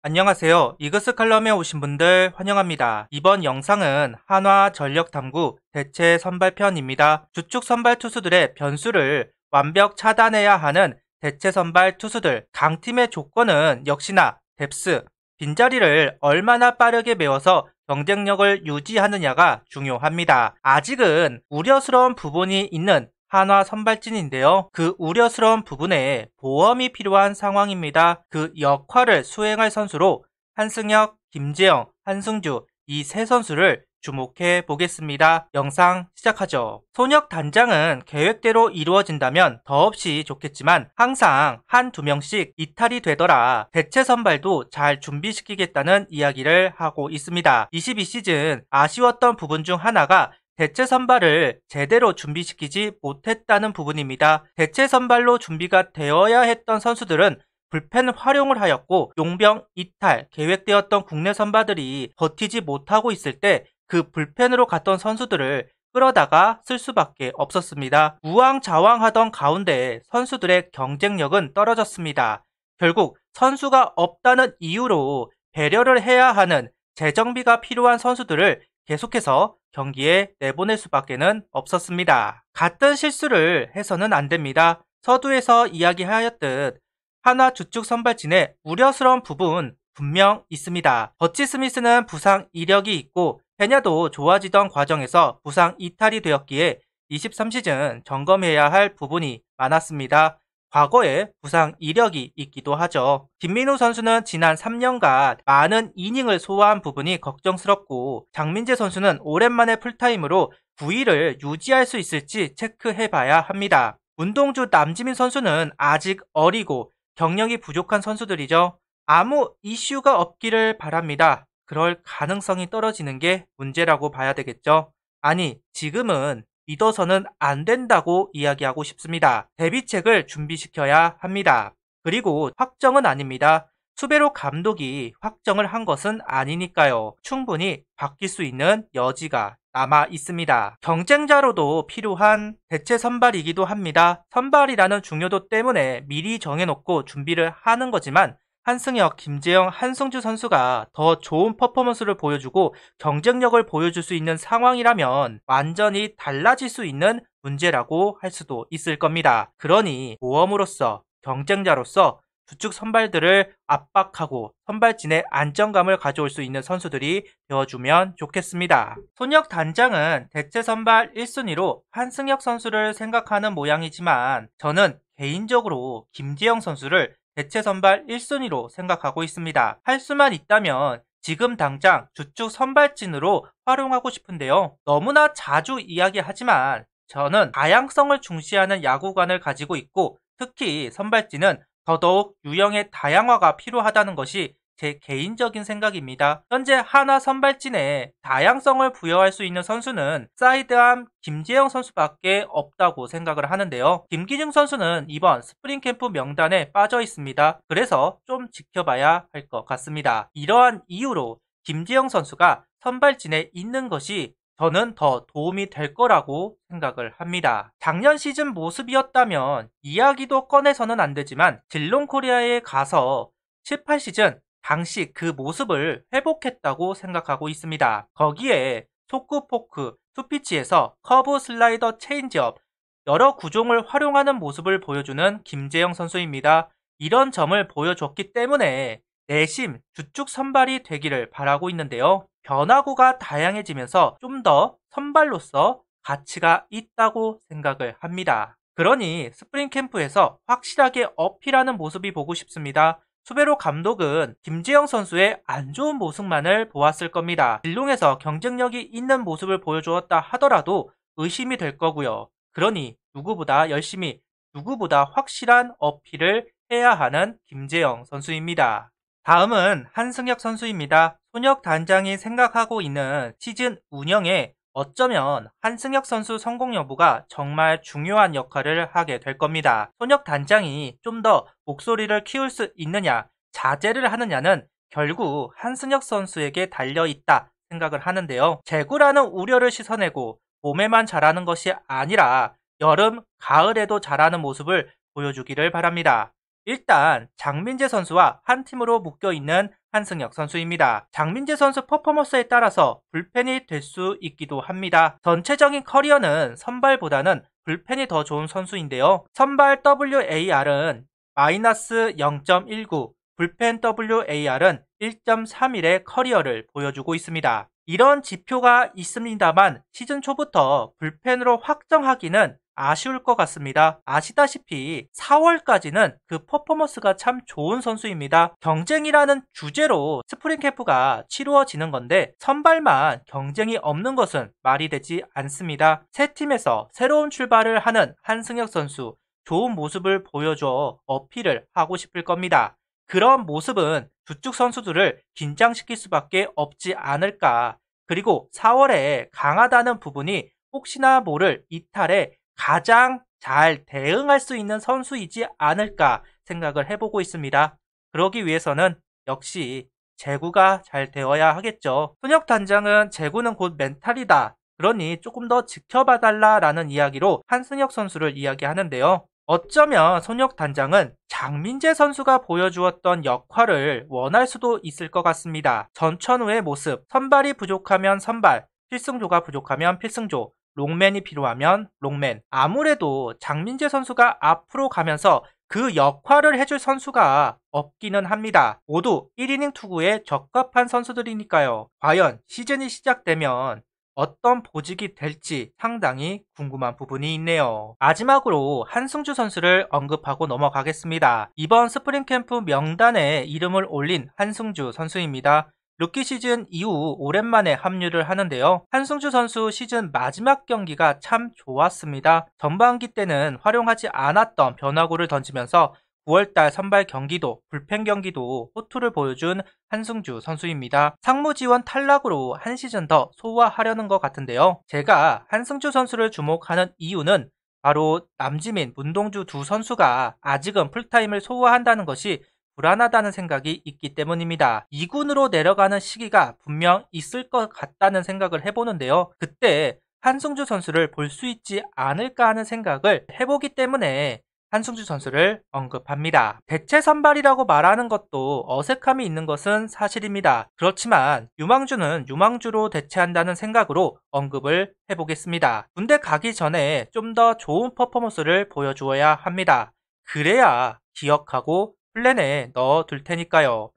안녕하세요. 이그스 칼럼에 오신 분들 환영합니다. 이번 영상은 한화 전력탐구 대체 선발편입니다. 주축 선발 투수들의 변수를 완벽 차단해야 하는 대체 선발 투수들. 강팀의 조건은 역시나 뎁스, 빈자리를 얼마나 빠르게 메워서 경쟁력을 유지하느냐가 중요합니다. 아직은 우려스러운 부분이 있는 한화 선발진인데요. 그 우려스러운 부분에 보험이 필요한 상황입니다. 그 역할을 수행할 선수로 한승혁, 김재영, 한승주 이 세 선수를 주목해 보겠습니다. 영상 시작하죠. 손혁 단장은 계획대로 이루어진다면 더없이 좋겠지만 항상 한두 명씩 이탈이 되더라. 대체 선발도 잘 준비시키겠다는 이야기를 하고 있습니다. 22시즌 아쉬웠던 부분 중 하나가 대체 선발을 제대로 준비시키지 못했다는 부분입니다. 대체 선발로 준비가 되어야 했던 선수들은 불펜 활용을 하였고 용병 이탈 계획되었던 국내 선발들이 버티지 못하고 있을 때 그 불펜으로 갔던 선수들을 끌어다가 쓸 수밖에 없었습니다. 우왕좌왕하던 가운데 선수들의 경쟁력은 떨어졌습니다. 결국 선수가 없다는 이유로 배려를 해야 하는 재정비가 필요한 선수들을 계속해서 경기에 내보낼 수밖에는 없었습니다. 같은 실수를 해서는 안 됩니다. 서두에서 이야기하였듯 한화 주축 선발진의 우려스러운 부분 분명 있습니다. 버치 스미스는 부상 이력이 있고 페냐도 좋아지던 과정에서 부상 이탈이 되었기에 23시즌 점검해야 할 부분이 많았습니다. 과거에 부상 이력이 있기도 하죠. 김민우 선수는 지난 3년간 많은 이닝을 소화한 부분이 걱정스럽고 장민재 선수는 오랜만에 풀타임으로 9위를 유지할 수 있을지 체크해봐야 합니다. 운동주 남지민 선수는 아직 어리고 경력이 부족한 선수들이죠. 아무 이슈가 없기를 바랍니다. 그럴 가능성이 떨어지는 게 문제라고 봐야 되겠죠. 아니, 지금은 믿어서는 안 된다고 이야기하고 싶습니다. 대비책을 준비시켜야 합니다. 그리고 확정은 아닙니다. 수베로 감독이 확정을 한 것은 아니니까요. 충분히 바뀔 수 있는 여지가 남아 있습니다. 경쟁자로도 필요한 대체 선발이기도 합니다. 선발이라는 중요도 때문에 미리 정해놓고 준비를 하는 거지만 한승혁, 김재영, 한승주 선수가 더 좋은 퍼포먼스를 보여주고 경쟁력을 보여줄 수 있는 상황이라면 완전히 달라질 수 있는 문제라고 할 수도 있을 겁니다. 그러니 모험으로서 경쟁자로서 주축 선발들을 압박하고 선발진의 안정감을 가져올 수 있는 선수들이 되어주면 좋겠습니다. 손혁 단장은 대체 선발 1순위로 한승혁 선수를 생각하는 모양이지만 저는 개인적으로 김재영 선수를 대체 선발 1순위로 생각하고 있습니다. 할 수만 있다면 지금 당장 주축 선발진으로 활용하고 싶은데요. 너무나 자주 이야기하지만 저는 다양성을 중시하는 야구관을 가지고 있고 특히 선발진은 더더욱 유형의 다양화가 필요하다는 것이 제 개인적인 생각입니다. 현재 한화 선발진에 다양성을 부여할 수 있는 선수는 사이드암 김재영 선수밖에 없다고 생각을 하는데요. 김기중 선수는 이번 스프링 캠프 명단에 빠져 있습니다. 그래서 좀 지켜봐야 할 것 같습니다. 이러한 이유로 김재영 선수가 선발진에 있는 것이 저는 더 도움이 될 거라고 생각을 합니다. 작년 시즌 모습이었다면 이야기도 꺼내서는 안 되지만 딜롱코리아에 가서 18시즌 당시 그 모습을 회복했다고 생각하고 있습니다. 거기에 초크 포크, 투피치에서 커브 슬라이더 체인지업 여러 구종을 활용하는 모습을 보여주는 김재영 선수입니다. 이런 점을 보여줬기 때문에 내심 주축 선발이 되기를 바라고 있는데요. 변화구가 다양해지면서 좀 더 선발로서 가치가 있다고 생각을 합니다. 그러니 스프링 캠프에서 확실하게 어필하는 모습이 보고 싶습니다. 수베로 감독은 김재영 선수의 안 좋은 모습만을 보았을 겁니다. 딜롱에서 경쟁력이 있는 모습을 보여주었다 하더라도 의심이 될 거고요. 그러니 누구보다 열심히, 누구보다 확실한 어필을 해야 하는 김재영 선수입니다. 다음은 한승혁 선수입니다. 손혁 단장이 생각하고 있는 시즌 운영에 어쩌면 한승혁 선수 성공 여부가 정말 중요한 역할을 하게 될 겁니다. 손혁 단장이 좀 더 목소리를 키울 수 있느냐, 자제를 하느냐는 결국 한승혁 선수에게 달려있다 생각을 하는데요. 재구라는 우려를 씻어내고 봄에만 잘하는 것이 아니라 여름, 가을에도 잘하는 모습을 보여주기를 바랍니다. 일단 장민재 선수와 한 팀으로 묶여있는 한승혁 선수입니다. 장민재 선수 퍼포먼스에 따라서 불펜이 될 수 있기도 합니다. 전체적인 커리어는 선발보다는 불펜이 더 좋은 선수인데요. 선발 WAR은 마이너스 0.19, 불펜 WAR은 1.31의 커리어를 보여주고 있습니다. 이런 지표가 있습니다만 시즌 초부터 불펜으로 확정하기는 아쉬울 것 같습니다. 아시다시피 4월까지는 그 퍼포먼스가 참 좋은 선수입니다. 경쟁이라는 주제로 스프링 캠프가 치루어지는 건데 선발만 경쟁이 없는 것은 말이 되지 않습니다. 새 팀에서 새로운 출발을 하는 한승혁 선수, 좋은 모습을 보여줘 어필을 하고 싶을 겁니다. 그런 모습은 주축 선수들을 긴장시킬 수밖에 없지 않을까. 그리고 4월에 강하다는 부분이 혹시나 모를 이탈에 가장 잘 대응할 수 있는 선수이지 않을까 생각을 해보고 있습니다. 그러기 위해서는 역시 제구가 잘 되어야 하겠죠. 손혁 단장은 제구는 곧 멘탈이다. 그러니 조금 더 지켜봐달라 라는 이야기로 한승혁 선수를 이야기하는데요. 어쩌면 손혁 단장은 장민재 선수가 보여주었던 역할을 원할 수도 있을 것 같습니다. 전천후의 모습, 선발이 부족하면 선발, 필승조가 부족하면 필승조, 롱맨이 필요하면 롱맨. 아무래도 장민재 선수가 앞으로 가면서 그 역할을 해줄 선수가 없기는 합니다. 모두 1이닝 투구에 적합한 선수들이니까요. 과연 시즌이 시작되면 어떤 보직이 될지 상당히 궁금한 부분이 있네요. 마지막으로 한승주 선수를 언급하고 넘어가겠습니다. 이번 스프링 캠프 명단에 이름을 올린 한승주 선수입니다. 루키 시즌 이후 오랜만에 합류를 하는데요. 한승주 선수 시즌 마지막 경기가 참 좋았습니다. 전반기 때는 활용하지 않았던 변화구를 던지면서 9월달 선발 경기도, 불펜 경기도 호투를 보여준 한승주 선수입니다. 상무 지원 탈락으로 한 시즌 더 소화하려는 것 같은데요. 제가 한승주 선수를 주목하는 이유는 바로 남지민, 문동주 두 선수가 아직은 풀타임을 소화한다는 것이 불안하다는 생각이 있기 때문입니다. 2군으로 내려가는 시기가 분명 있을 것 같다는 생각을 해보는데요. 그때 한승주 선수를 볼 수 있지 않을까 하는 생각을 해보기 때문에 한승주 선수를 언급합니다. 대체 선발이라고 말하는 것도 어색함이 있는 것은 사실입니다. 그렇지만 유망주는 유망주로 대체한다는 생각으로 언급을 해보겠습니다. 군대 가기 전에 좀 더 좋은 퍼포먼스를 보여주어야 합니다. 그래야 기억하고 플랜에 넣어둘 테니까요.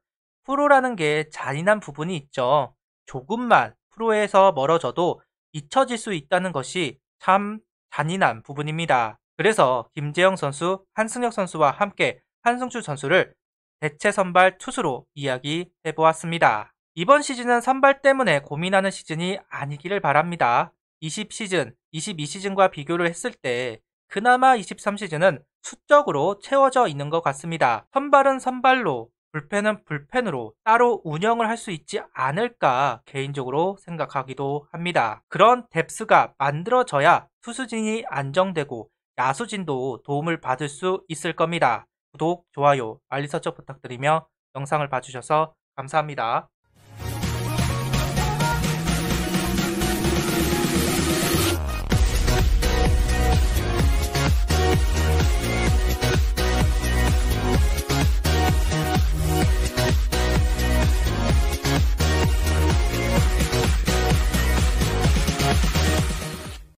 프로라는 게 잔인한 부분이 있죠. 조금만 프로에서 멀어져도 잊혀질 수 있다는 것이 참 잔인한 부분입니다. 그래서 김재영 선수, 한승혁 선수와 함께 한승주 선수를 대체 선발 투수로 이야기해 보았습니다. 이번 시즌은 선발 때문에 고민하는 시즌이 아니기를 바랍니다. 20시즌, 22시즌과 비교를 했을 때 그나마 23시즌은 수적으로 채워져 있는 것 같습니다. 선발은 선발로, 불펜은 불펜으로 따로 운영을 할 수 있지 않을까 개인적으로 생각하기도 합니다. 그런 뎁스가 만들어져야 투수진이 안정되고 야수진도 도움을 받을 수 있을 겁니다. 구독, 좋아요, 알림 설정 부탁드리며 영상을 봐주셔서 감사합니다.